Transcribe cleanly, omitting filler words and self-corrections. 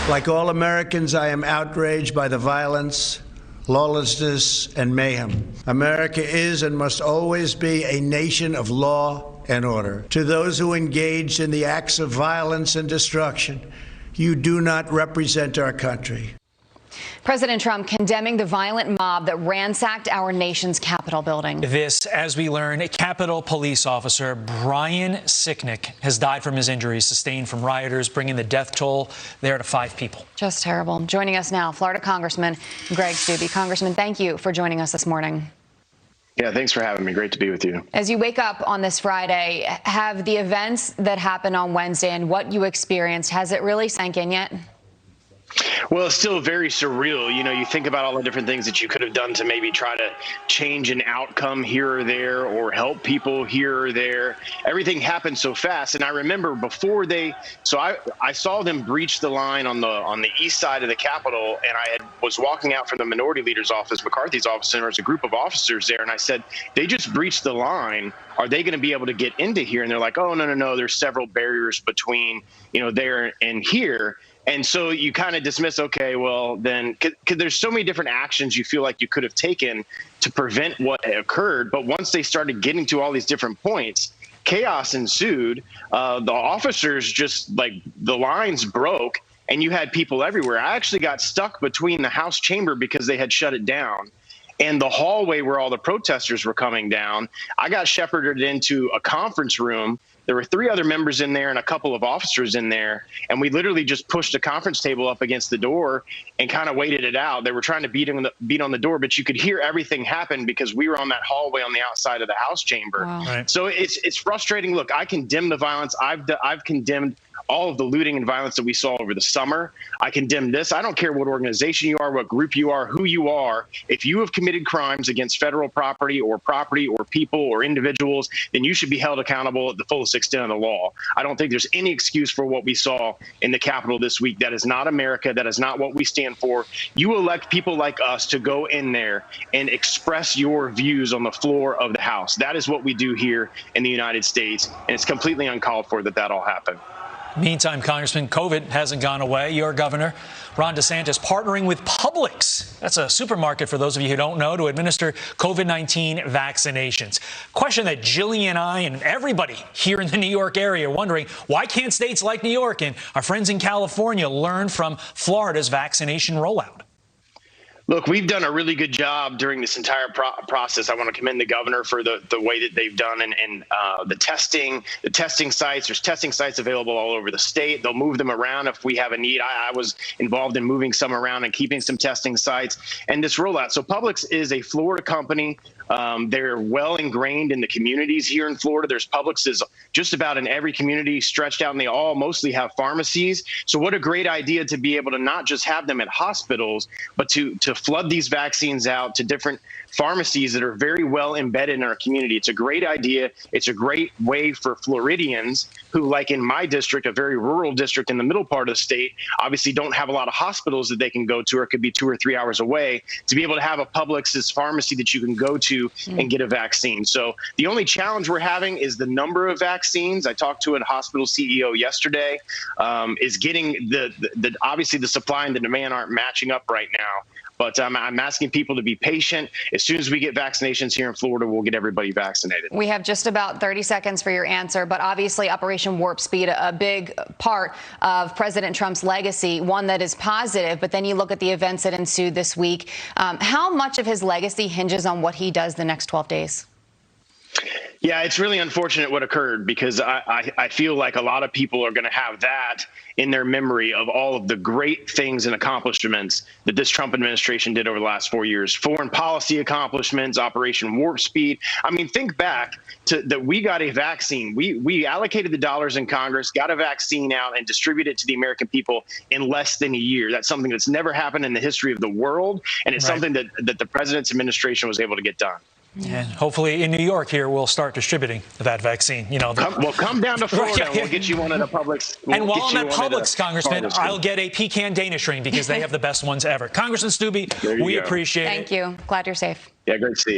Like all Americans, I am outraged by the violence, lawlessness, and mayhem. America is and must always be a nation of law and order. To those who engaged in the acts of violence and destruction, you do not represent our country. President Trump condemning the violent mob that ransacked our nation's Capitol building. This, as we learn, Capitol Police Officer Brian Sicknick has died from his injuries sustained from rioters, bringing the death toll there to 5 people. Just terrible. Joining us now, Florida Congressman Greg Steube. Congressman, thank you for joining us this morning. Yeah, thanks for having me. Great to be with you. As you wake up on this Friday, have the events that happened on Wednesday and what you experienced, has it really sank in yet? Well, it's still very surreal. You know, you think about all the different things that you could have done to maybe try to change an outcome here or there or help people here or there. Everything happened so fast. And I remember before I saw them breach the line on the east side of the Capitol, and I was walking out from the minority leader's office, McCarthy's office, and there was a group of officers there. And I said, they just breached the line. Are they going to be able to get into here? And they're like, oh, no. There's several barriers between, there and here. And so you kind of dismiss, okay, well, then cause there's so many different actions you feel like you could have taken to prevent what occurred. But once they started getting to all these different points, chaos ensued. The officers just the lines broke and you had people everywhere. I actually got stuck between the House chamber because they had shut it down and the hallway where all the protesters were coming down. I got shepherded into a conference room. There were 3 other members in there and a couple of officers in there. And we literally just pushed a conference table up against the door and kind of waited it out. They were trying to beat on the door, but you could hear everything happen because we were on that hallway on the outside of the House chamber. Wow. Right. So it's frustrating. Look, I condemn the violence. I've condemned all of the looting and violence that we saw over the summer. I condemn this. I don't care what organization you are, what group you are, who you are. If you have committed crimes against federal property or people or individuals, then you should be held accountable at the fullest extent of the law. I don't think there's any excuse for what we saw in the Capitol this week. That is not America. That is not what we stand for. You elect people like us to go in there and express your views on the floor of the House. That is what we do here in the United States, and it's completely uncalled for that all happened. Meantime, Congressman, COVID hasn't gone away. Your governor, Ron DeSantis, partnering with Publix, that's a supermarket for those of you who don't know, to administer COVID-19 vaccinations. Question that Jillian and I and everybody here in the New York area are wondering, why can't states like New York and our friends in California learn from Florida's vaccination rollout? Look, we've done a really good job during this entire process. I want to commend the governor for the way that they've done and the testing sites. There's testing sites available all over the state. They'll move them around if we have a need. I was involved in moving some around and keeping some testing sites and this rollout. So Publix is a Florida company. They're well ingrained in the communities here in Florida. There's Publixes just about in every community stretched out, and they all mostly have pharmacies. So what a great idea to be able to not just have them at hospitals, but to flood these vaccines out to different pharmacies that are very well embedded in our community. It's a great idea. It's a great way for Floridians who, like in my district, a very rural district in the middle part of the state, obviously don't have a lot of hospitals that they can go to, or it could be 2 or 3 hours away, to be able to have a Publix's pharmacy that you can go to and get a vaccine. So the only challenge we're having is the number of vaccines. I talked to a hospital CEO yesterday, is getting obviously the supply and the demand aren't matching up right now. But I'm asking people to be patient. As soon as we get vaccinations here in Florida, we'll get everybody vaccinated. We have just about 30 seconds for your answer, but obviously Operation Warp Speed, a big part of President Trump's legacy, one that is positive, but then you look at the events that ensued this week. How much of his legacy hinges on what he does the next 12 days? Yeah, it's really unfortunate what occurred, because I feel like a lot of people are going to have that in their memory of all of the great things and accomplishments that this Trump administration did over the last 4 years. Foreign policy accomplishments, Operation Warp Speed. I mean, think back to that we got a vaccine. We allocated the dollars in Congress, got a vaccine out, and distributed it to the American people in less than a year. That's something that's never happened in the history of the world, and it's something that the president's administration was able to get done. And hopefully in New York here, we'll start distributing that vaccine. Come down to Florida and we'll get you one at a Publix. And while I'm at Publix, Congressman, I'll get a pecan Danish ring because they have the best ones ever. Congressman Steube, we appreciate it. Thank you. Glad you're safe. Yeah, great to see you.